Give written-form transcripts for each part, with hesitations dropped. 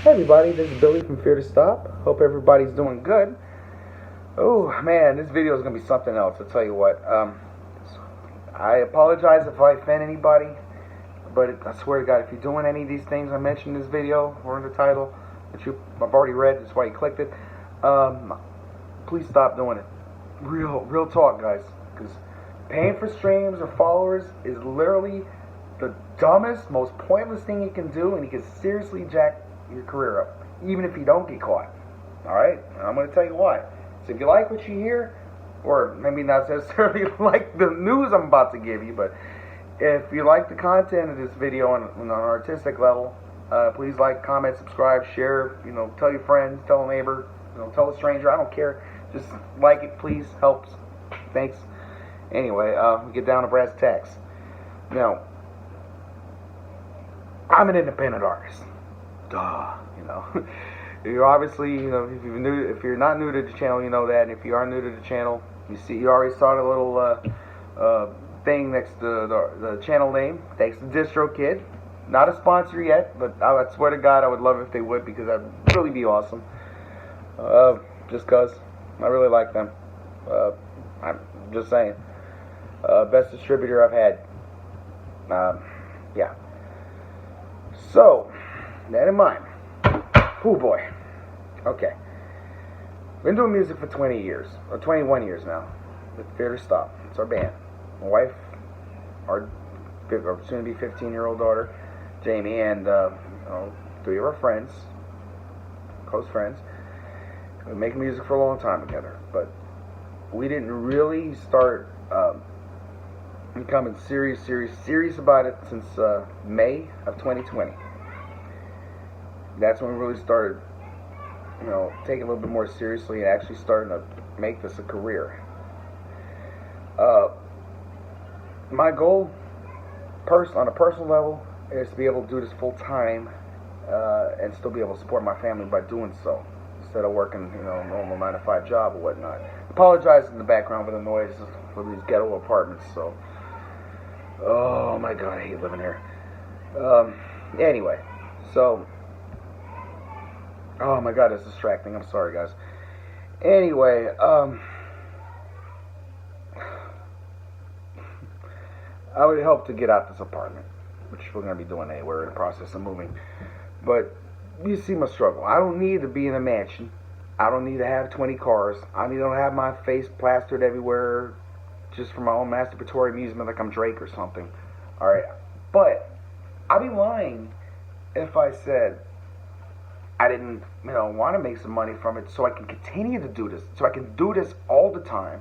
Hey everybody, this is Billy from Fear to Stop. Hope everybody's doing good. Oh man, this video is going to be something else, I'll tell you what. I apologize if I offend anybody, but I swear to God, if you're doing any of these things I mentioned in this video or in the title, that I've already read, that's why you clicked it, please stop doing it. Real talk, guys, because paying for streams or followers is literally the dumbest, most pointless thing you can do, and you can seriously jack your career up, even if you don't get caught. Alright? And I'm going to tell you why. So if you like what you hear, or maybe not necessarily like the news I'm about to give you, but if you like the content of this video on an artistic level, please like, comment, subscribe, share, tell your friends, tell a neighbor, tell a stranger, I don't care. Just like it, please, helps. Thanks. Anyway, we get down to brass tacks. Now, I'm an independent artist. Duh, You're obviously, if you're not new to the channel, you know that, and if you are new to the channel, you already saw the little thing next to the channel name. Thanks to DistroKid. Not a sponsor yet, but I swear to God, I would love if they would, because that'd really be awesome. Just cause I really like them. I'm just saying, best distributor I've had. Yeah. So, that in mind. Oh boy. Okay. Been doing music for 20 years, or 21 years now, with Fear to Stop. It's our band. My wife, our soon-to-be 15-year-old daughter, Jamie, and 3 of our friends, close friends. We've been making music for a long time together, but we didn't really start becoming serious about it since May of 2020. That's when we really started, taking a little bit more seriously and actually starting to make this a career. My goal, on a personal level, is to be able to do this full time and still be able to support my family by doing so, instead of working, a normal 9-to-5 job or whatnot. Apologize in the background for the noise for these ghetto apartments. So, oh my God, I hate living here. Anyway, so. Oh my God, it's distracting. I'm sorry, guys. Anyway, I would help to get out this apartment, which we're going to be doing anyway. We're in the process of moving. But you see my struggle. I don't need to be in a mansion. I don't need to have 20 cars. I don't have my face plastered everywhere just for my own masturbatory amusement like I'm Drake or something. Alright, but I'd be lying if I said I didn't, want to make some money from it, so I can continue to do this, so I can do this all the time,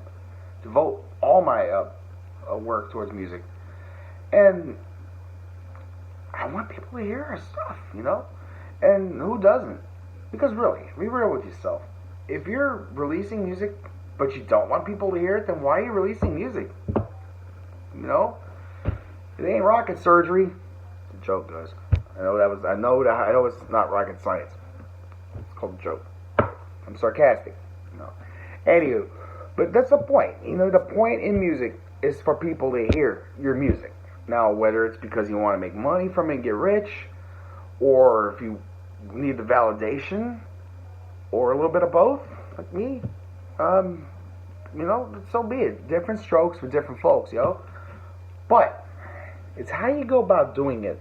devote all my work towards music, and I want people to hear our stuff, and who doesn't? Because really, be real with yourself. If you're releasing music, but you don't want people to hear it, then why are you releasing music? It ain't rocket surgery. It's a joke, guys. I know it's not rocket science. It's called a joke. I'm sarcastic. Anywho, but that's the point. The point in music is for people to hear your music. Now, whether it's because you want to make money from it and get rich, or if you need the validation, or a little bit of both, like me, so be it. Different strokes for different folks, yo. But it's how you go about doing it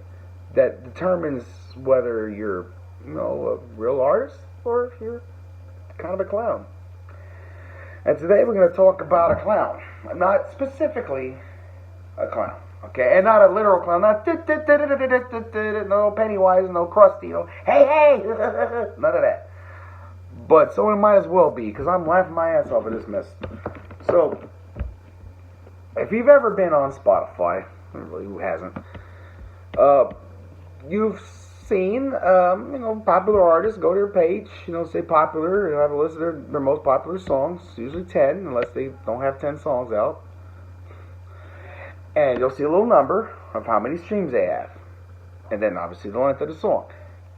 that determines whether you're, a real artist or if you're kind of a clown. And today we're going to talk about a clown. Not specifically a clown, okay? And not a literal clown, not no Pennywise, no Krusty, hey, none of that. But so it might as well be, because I'm laughing my ass off at this mess. So, if you've ever been on Spotify, really, who hasn't, you've seen, popular artists go to their page, say popular, and have a list of their most popular songs, usually 10, unless they don't have 10 songs out. And you'll see a little number of how many streams they have. And then, obviously, the length of the song.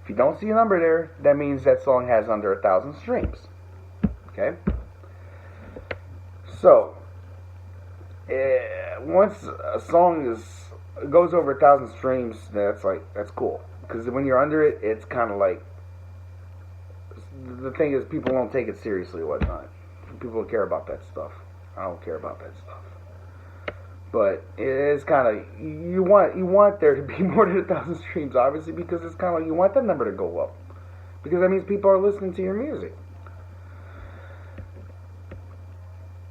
If you don't see a number there, that means that song has under 1,000 streams. Okay? So, once a song goes over 1,000 streams, that's cool. Because when you're under it, it's kind of like the thing is, people don't take it seriously or whatnot. People care about that stuff. I don't care about that stuff. But it's kind of, you want there to be more than 1,000 streams, obviously, because it's kind of like you want that number to go up, because that means people are listening to your music.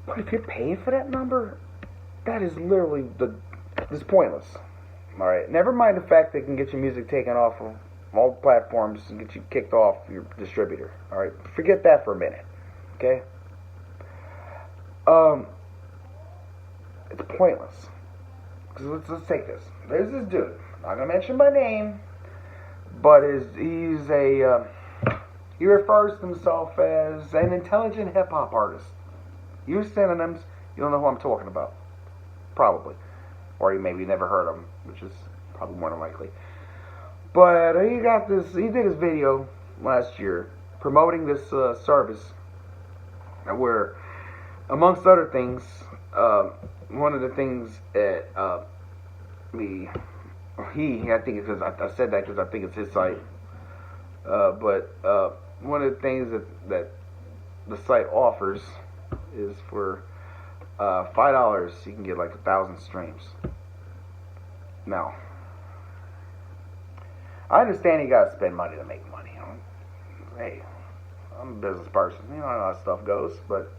But if you're paying for that number, that is literally it's pointless. All right. Never mind the fact that it can get your music taken off of all platforms and get you kicked off your distributor. All right. Forget that for a minute. Okay. It's pointless. Because let's take this. There's this dude. I'm not gonna mention my name, but he refers to himself as an intelligent hip hop artist. Use synonyms. You don't know who I'm talking about, probably, or you maybe never heard of him, which is probably more than likely. But he did his video last year promoting this service where, amongst other things, one of the things that I think it's because I said that because I think it's his site, but one of the things that the site offers is for $5 you can get like 1,000 streams. Now, I understand you gotta spend money to make money. You know? Hey, I'm a business person. You know how that stuff goes. But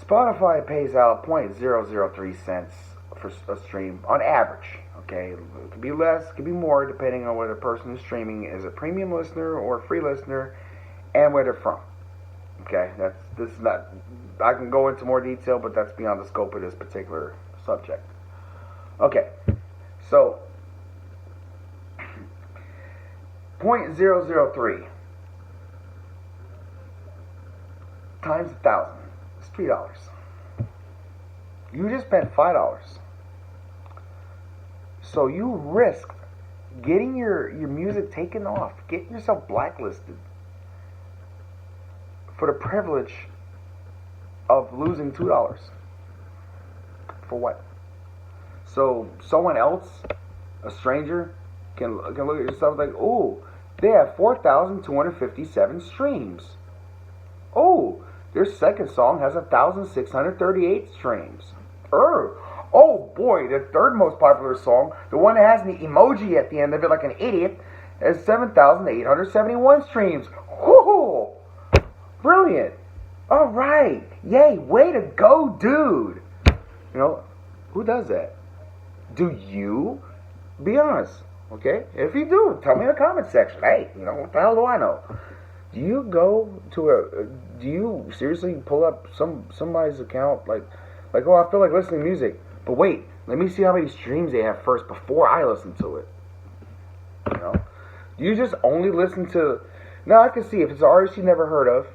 Spotify pays out 0.003 cents for a stream on average. Okay, it could be less, it could be more, depending on whether the person is streaming is a premium listener or a free listener, and where they're from. Okay, this is not. I can go into more detail, but that's beyond the scope of this particular subject. Okay, so 0.003 times 1,000 is $3. You just spent $5, so you risked getting your music taken off, getting yourself blacklisted, for the privilege of losing $2. For what? So someone else, a stranger, can look at yourself like, oh, they have 4,257 streams. Oh, their second song has 1,638 streams. Oh boy, the third most popular song, the one that has the emoji at the end of it like an idiot, has 7,871 streams. Whoo! Brilliant. All right. Yay. Way to go, dude. You know, who does that? Do you? Be honest. Okay? If you do, tell me in the comment section. Hey, you know, what the hell do I know? Do you go to do you seriously pull up somebody's account like, oh, I feel like listening to music, but wait, let me see how many streams they have first before I listen to it. You know? Do you just only listen to, now I can see if it's an artist you never heard of,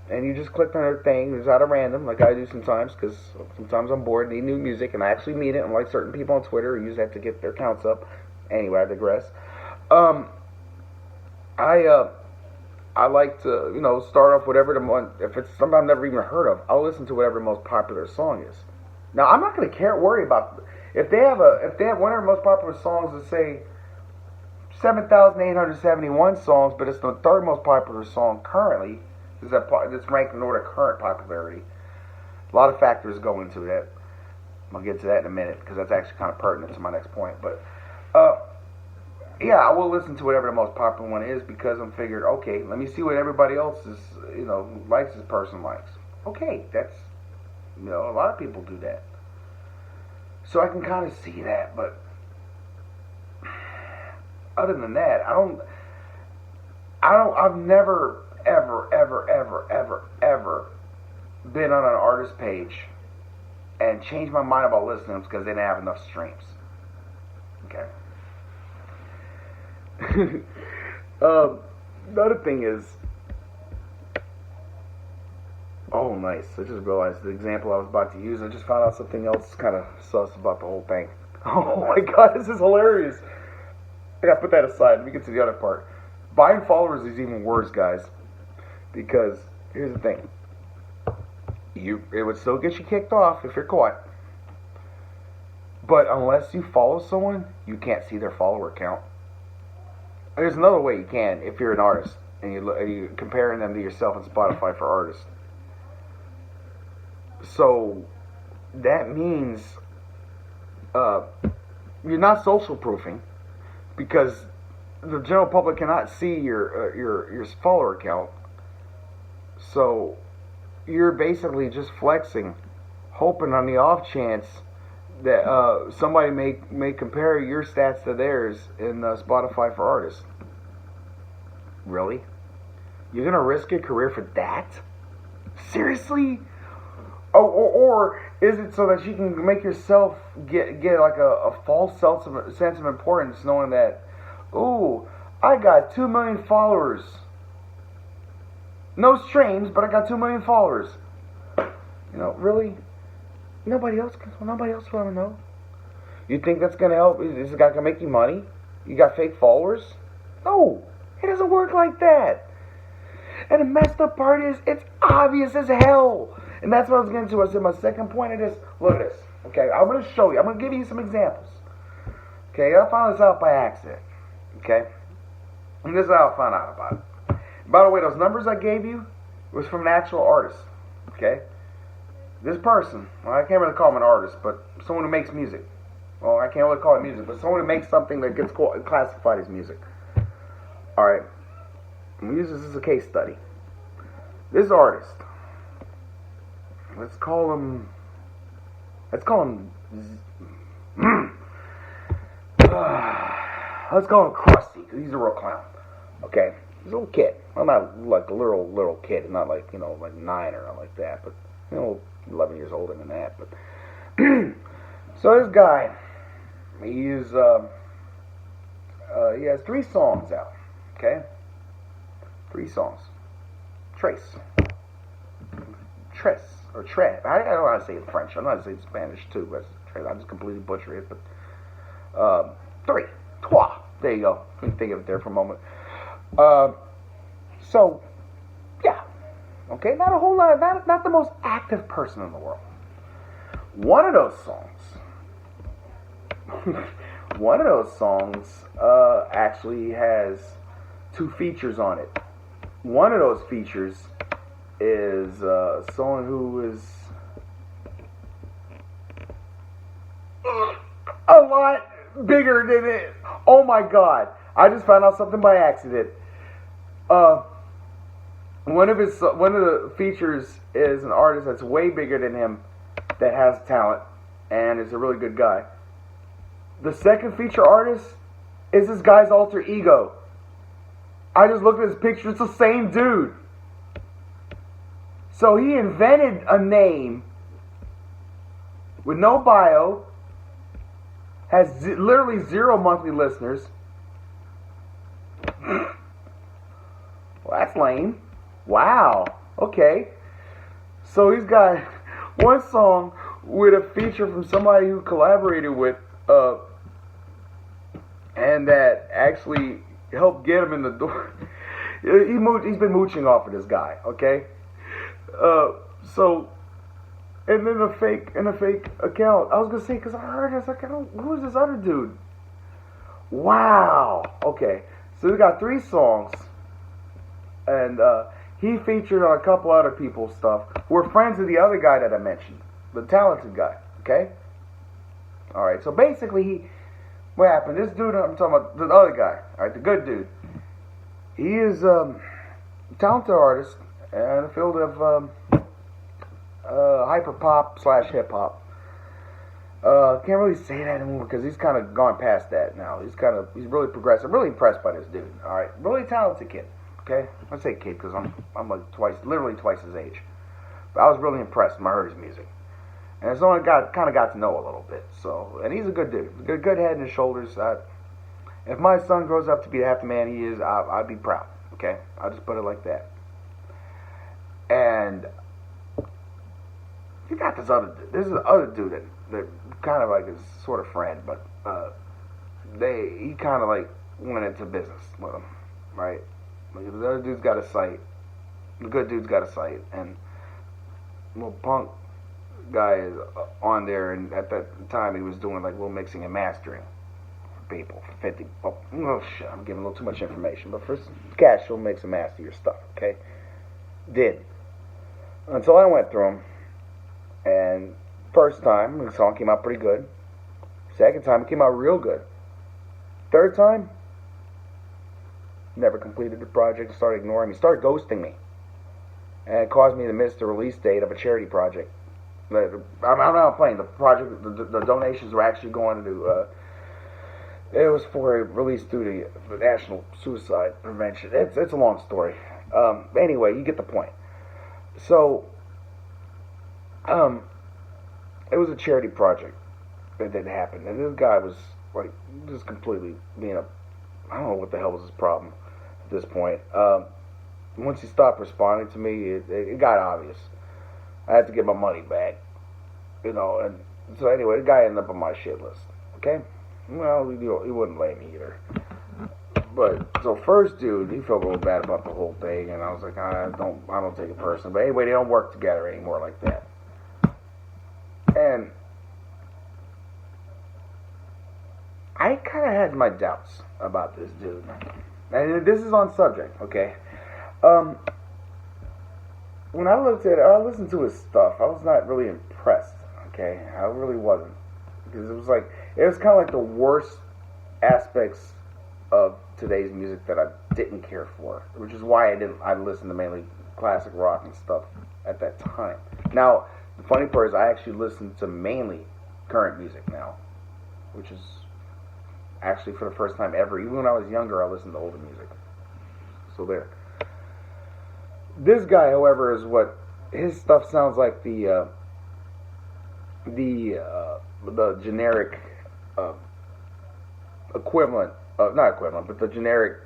and you just clicked on their thing, it's out of random, like I do sometimes, because sometimes I'm bored, need new music, and I actually need it, unlike certain people on Twitter who use that to get their counts up. Anyway, I digress. I like to, you know, start off whatever if it's something I've never even heard of, I'll listen to whatever the most popular song is. Now, I'm not going to worry about, if they have one of their most popular songs, let's say 7,871 songs, but it's the third most popular song currently, it's ranked in order of current popularity. A lot of factors go into that. I'll get to that in a minute because that's actually kind of pertinent to my next point. But yeah, I will listen to whatever the most popular one is because I'm figured, okay, let me see what everybody else is, you know, likes this person likes. Okay, that's, you know, a lot of people do that. So I can kind of see that, but other than that, I've never, ever been on an artist page and changed my mind about listening to them because they didn't have enough streams. Okay. Another thing is, oh nice, I just realized the example I was about to use, I just found out something else kind of sus about the whole thing. Oh my god, this is hilarious. I gotta put that aside, let me get to the other part. Buying followers is even worse, guys, because here's the thing, it would still get you kicked off if you're caught, but unless you follow someone, you can't see their follower count. There's another way you can if you're an artist. and you're comparing them to yourself on Spotify for artists. So that means you're not social proofing because the general public cannot see your follower count. So you're basically just flexing, hoping on the off chance that somebody may compare your stats to theirs in Spotify for artists. Really? You're gonna risk your career for that? Seriously? Oh, or is it so that you can make yourself get like a false sense of importance, knowing that, ooh, I got 2 million followers. No streams, but I got 2 million followers. You know, really? Nobody else will ever know. You think that's gonna help? Is this guy gonna make you money? You got fake followers? No, it doesn't work like that. And the messed up part is, it's obvious as hell. And that's what I was getting to. I said my second point is this. Look at this. Okay, I'm going to show you. I'm going to give you some examples. Okay, I found this out by accident. Okay, and this is how I found out about it. By the way, those numbers I gave you was from an actual artist. Okay, this person, well, I can't really call him an artist, but someone who makes music. Well, I can't really call it music, but someone who makes something that gets classified as music. All right, I'm going to use this as a case study. This artist. Let's call him let's call him Krusty, because he's a real clown. Okay? He's a little kid. Well, not like a little kid, not like, like 9 or nothing like that, but 11 years older than that. But so this guy, he has 3 songs out. Okay? 3 songs. Tres. Or Tre. I don't know how to say it in French. I know how to say it in Spanish too, but I just completely butcher it. But 3. Trois. There you go. Couldn't think of it there for a moment. So, yeah. Okay, not a whole lot. Not the most active person in the world. One of those songs actually has 2 features on it. One of those features is someone who is a lot bigger than it. Oh my God! I just found out something by accident. One of the features is an artist that's way bigger than him, that has talent and is a really good guy. The second feature artist is this guy's alter ego. I just looked at his picture. It's the same dude. So he invented a name with no bio, has literally 0 monthly listeners. Well, that's lame. Wow. Okay. So he's got one song with a feature from somebody who collaborated with, and that actually helped get him in the door. He's been mooching off of this guy. Okay. So, and then a fake account. I was gonna say, because I heard this, like, who's this other dude? Wow. Okay, so we got 3 songs, and he featured on a couple other people's stuff. We're friends with the other guy that I mentioned, the talented guy. Okay. All right. So basically, what happened? This dude, I'm talking about the other guy. All right, the good dude. He is a talented artist in the field of hyper pop / hip hop. Can't really say that anymore because he's kind of gone past that now. He's really progressive. I'm really impressed by this dude. All right, really talented kid. Okay, I say kid because I'm like literally twice his age. But I was really impressed when I heard his music, and it's only got to know a little bit. So, and he's a good dude, good head and shoulders. If my son grows up to be half the man he is, I'd be proud. Okay, I'll just put it like that. And you got this is the other dude that kind of like his sort of friend, but he kind of like went into business with him, right? Like the other dude's got a site, the good dude's got a site, and little punk guy is on there, and at that time he was doing like little mixing and mastering, people for 50. Oh shit, I'm giving a little too much information. But for cash, you'll make some ass of your stuff, okay? Did. Until I went through them. And first time, the song came out pretty good. Second time, it came out real good. Third time, never completed the project, started ignoring me, started ghosting me. And it caused me to miss the release date of a charity project. I'm not playing. The project, the donations were actually going to, it was for a release through the National Suicide Prevention. It's a long story. Anyway, you get the point. So, it was a charity project that didn't happen. And this guy was, like, just completely being I don't know what the hell was his problem at this point. Once he stopped responding to me, it got obvious. I had to get my money back, and so anyway, the guy ended up on my shit list. Okay, well, he wouldn't blame me either. But so first dude, he felt real bad about the whole thing, and I was like, I don't take it personally. But anyway, they don't work together anymore like that. And I kind of had my doubts about this dude, and this is on subject, okay. When I listened to his stuff, I was not really impressed. Okay, I really wasn't, because it was kind of like the worst aspects of today's music that I didn't care for, which is why I listened to mainly classic rock and stuff at that time. Now, the funny part is I actually listen to mainly current music now, which is actually for the first time ever. Even when I was younger, I listened to older music. So there. This guy, however, is what his stuff sounds like the generic equivalent, not equivalent, but the generic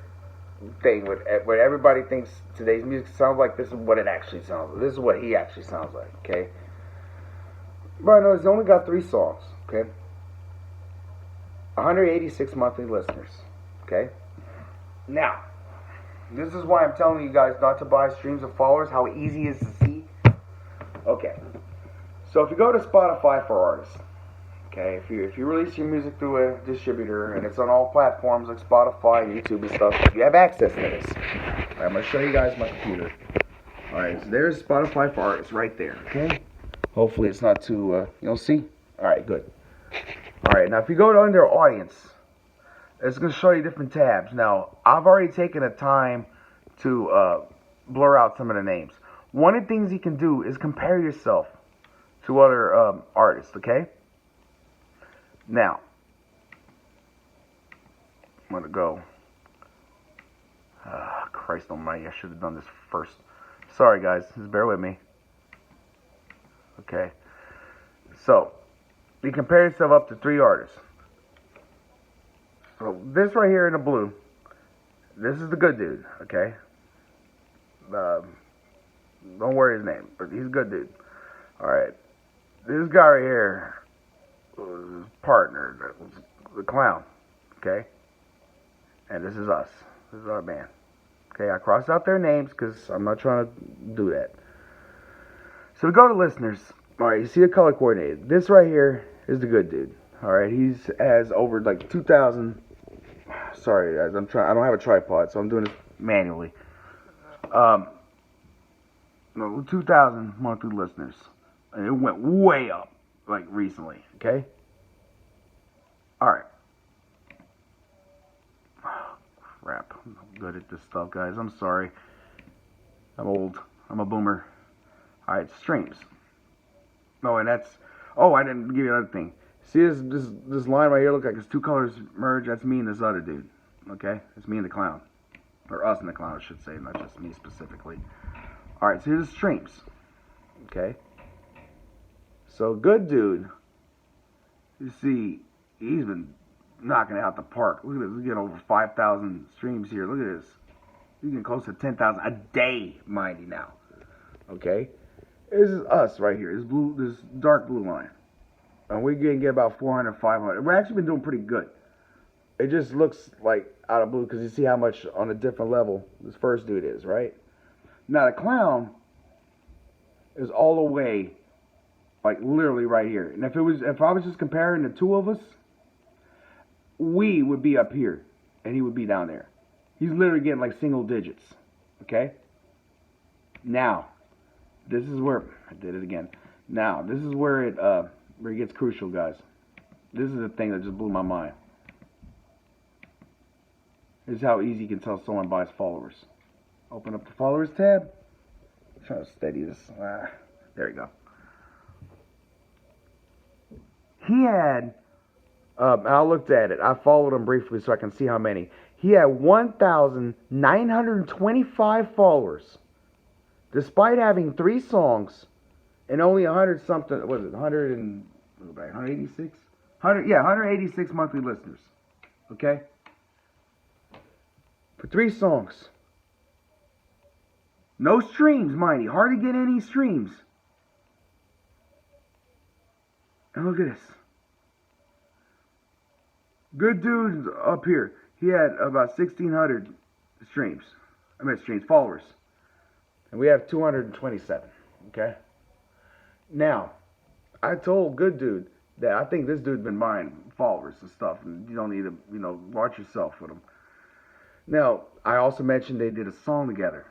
thing where everybody thinks today's music sounds like. This is what it actually sounds like. This is what he actually sounds like, okay? But I know he's only got 3 songs, okay? 186 monthly listeners, okay? Now, this is why I'm telling you guys not to buy streams of followers, how easy it is to see. Okay, so if you go to Spotify for artists, okay, if you release your music through a distributor and it's on all platforms like Spotify, YouTube and stuff, you have access to this. Right, I'm going to show you guys my computer. Alright, so there's Spotify for artists right there, okay? Hopefully it's not too, you'll see? Alright, good. Alright, now if you go to under audience, it's going to show you different tabs. Now, I've already taken the time to blur out some of the names. One of the things you can do is compare yourself to other artists, okay? Now, I'm going to go. Christ almighty, I should have done this first. Sorry, guys. Just bear with me. Okay. So, you compare yourself up to 3 artists. So this right here in the blue, this is the good dude, okay? Don't worry his name, but he's a good dude. Alright. This guy right here was his partner, that was the clown, okay? And this is us. This is our band. Okay, I crossed out their names because I'm not trying to do that. So we go to listeners. Alright, you see the color coordinated. This right here is the good dude. Alright, he's has over like 2,000. Sorry guys, I don't have a tripod, so I'm doing this manually. 2,000 monthly listeners. And it went way up, like recently, okay? Alright. Oh, crap. I'm not good at this stuff, guys. I'm sorry. I'm old. I'm a boomer. Alright, streams. No, and that's... Oh, I didn't give you another thing. See this line right here look like it's 2 colors merged? That's me and this other dude. Okay? It's me and the clown. Or us and the clown, I should say, not just me specifically. Alright, so here's the streams. Okay? So, good dude. You see, he's been knocking it out the park. Look at this. We're getting over 5,000 streams here. Look at this. He's getting close to 10,000 a day, mind you now. Okay? This is us right here. This dark blue line. And we're going to get about 400, 500. We've actually been doing pretty good. It just looks like out of blue because you see how much on a different level this first dude is, right? Now the clown is all the way, like literally right here. And if I was just comparing the 2 of us, we would be up here, and he would be down there. He's literally getting like single digits. Okay? Now, this is where I did it again. Now, this is where it gets crucial, guys. This is the thing that just blew my mind. This is how easy you can tell someone buys followers. Open up the followers tab. Try to steady this. There we go. He had, I looked at it. I followed him briefly so I can see how many. He had 1,925 followers, despite having 3 songs and only 100 something. What is it? 186? 186 monthly listeners. Okay, for 3 songs. No streams, mind you. Hardly get any streams. And look at this. Good dude up here. He had about 1,600 followers. And we have 227. Okay? Now, I told Good Dude that I think this dude's been buying followers and stuff. And you don't need to, watch yourself with him. Now, I also mentioned they did a song together,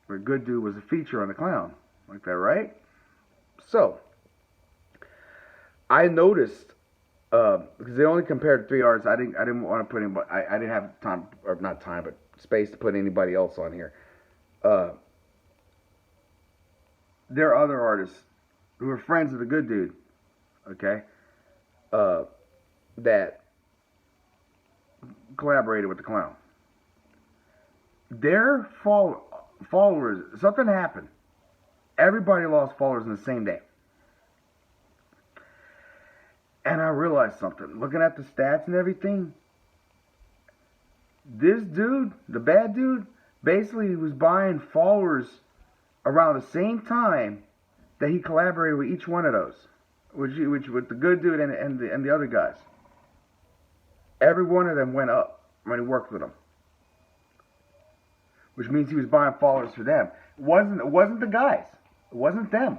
where Good Dude was a feature on the Clown. Like that, right? So, I noticed, because they only compared 3 artists, I didn't want to put in, but I didn't have time, or not time, but space to put anybody else on here. There are other artists who are friends of the Good Dude, okay, that collaborated with the Clown. Their followers, something happened. Everybody lost followers in the same day. And I realized something. Looking at the stats and everything, this dude, the bad dude, basically was buying followers around the same time that he collaborated with each one of those, which with the Good Dude and the other guys. Every one of them went up when he worked with them, which means he was buying followers for them. It wasn't the guys. It wasn't them.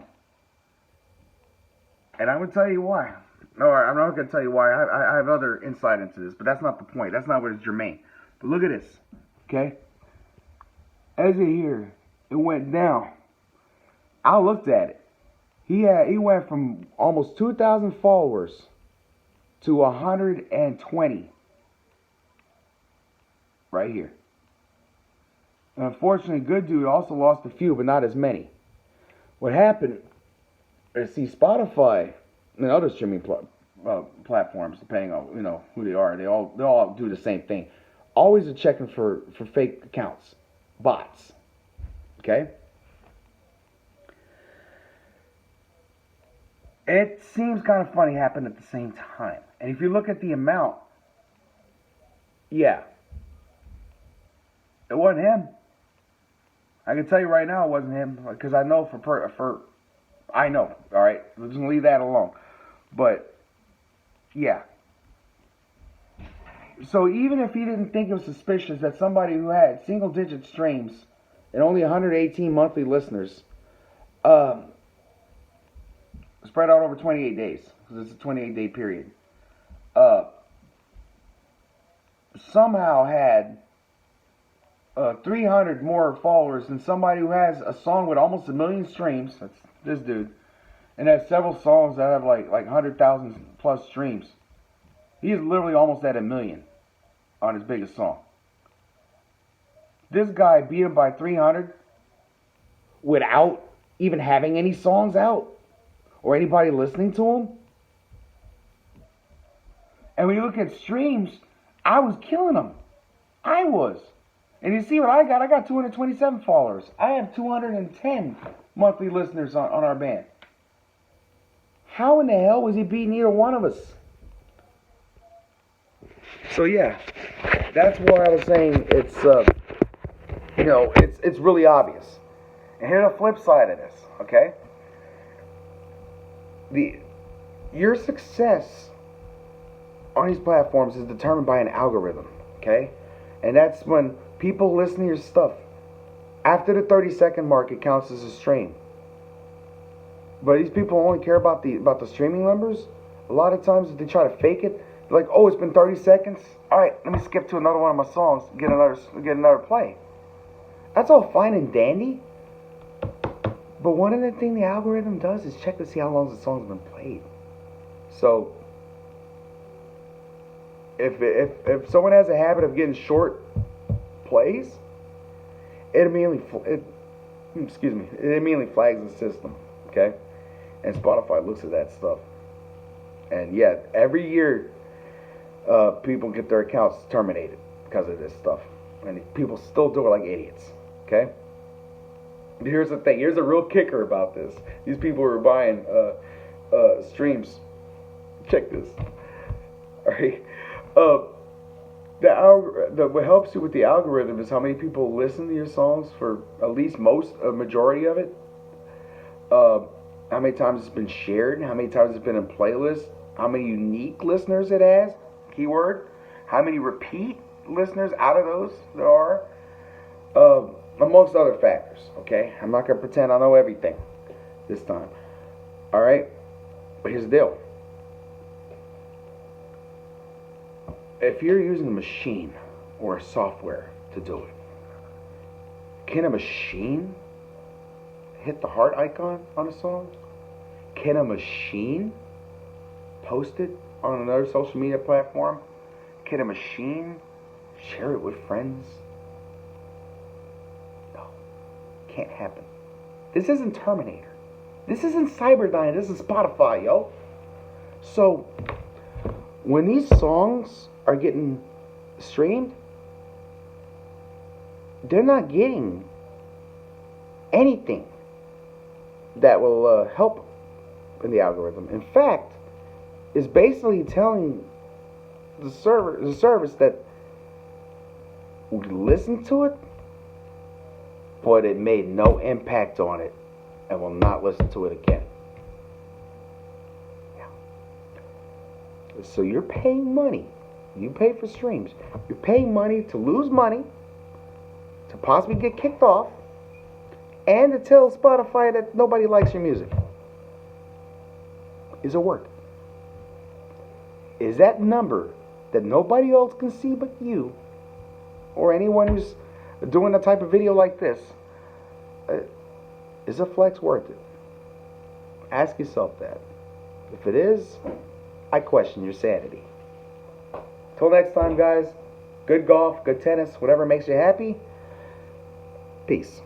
And I'm going to tell you why. No, I'm not going to tell you why. I have other insight into this, but that's not the point. That's not what is germane. But look at this, okay? As you hear, it went down. I looked at it. He went from almost 2,000 followers to 120 right here. And unfortunately, Good Dude also lost a few, but not as many. What happened is, see, Spotify and other streaming platforms, depending on who they are, they all do the same thing. Always are checking for fake accounts, bots. Okay. It seems kind of funny happened at the same time. And if you look at the amount, yeah, it wasn't him. I can tell you right now it wasn't him, because I know I know, all right? We're just going to leave that alone. But, yeah. So even if he didn't think it was suspicious that somebody who had single-digit streams and only 118 monthly listeners, spread out over 28 days, because it's a 28-day period, somehow had 300 more followers than somebody who has a song with almost 1 million streams. That's this dude, and has several songs that have like 100,000 plus streams. He's literally almost at 1 million on his biggest song. This guy beat him by 300 without even having any songs out or anybody listening to him. And when you look at streams, I was killing him. I was. And you see what I got? I got 227 followers. I have 210 monthly listeners on our band. How in the hell was he beating either one of us? So yeah, that's why I was saying it's it's really obvious. And here's the flip side of this, okay? Your success on these platforms is determined by an algorithm, okay? And that's when people listen to your stuff. After the 30-second mark, it counts as a stream. But these people only care about the streaming numbers. A lot of times, if they try to fake it, Like, oh, it's been 30 seconds. All right, let me skip to another one of my songs. Get another play. That's all fine and dandy. But one of the things the algorithm does is check to see how long the song's been played. So if someone has a habit of getting short plays, it immediately flags the system. Okay, and Spotify looks at that stuff. And yeah, every year people get their accounts terminated because of this stuff, and people still do it like idiots. Okay. Here's the thing. Here's a real kicker about this. These people who are buying streams. Check this. All right. What helps you with the algorithm is how many people listen to your songs for at least a majority of it. How many times it's been shared, how many times it's been in playlists, how many unique listeners it has, keyword, how many repeat listeners out of those there are, amongst other factors. Okay, I'm not gonna pretend I know everything this time. All right, but here's the deal. If you're using a machine or a software to do it, can a machine hit the heart icon on a song? Can a machine post it on another social media platform? Can a machine share it with friends? No, can't happen. This isn't Terminator. This isn't Cyberdyne. This is Spotify, yo. So when these songs are getting streamed, they're not getting anything that will help in the algorithm. In fact, it's basically telling the service that we listened to it, but it made no impact on it, and will not listen to it again. Yeah. So you're paying money. You pay for streams. You're paying money to lose money, to possibly get kicked off, and to tell Spotify that nobody likes your music. Is it worth it? Is that number that nobody else can see but you, or anyone who's doing a type of video like this, is a flex worth it? Ask yourself that. If it is, I question your sanity. Till next time, guys, good golf, good tennis, whatever makes you happy. Peace.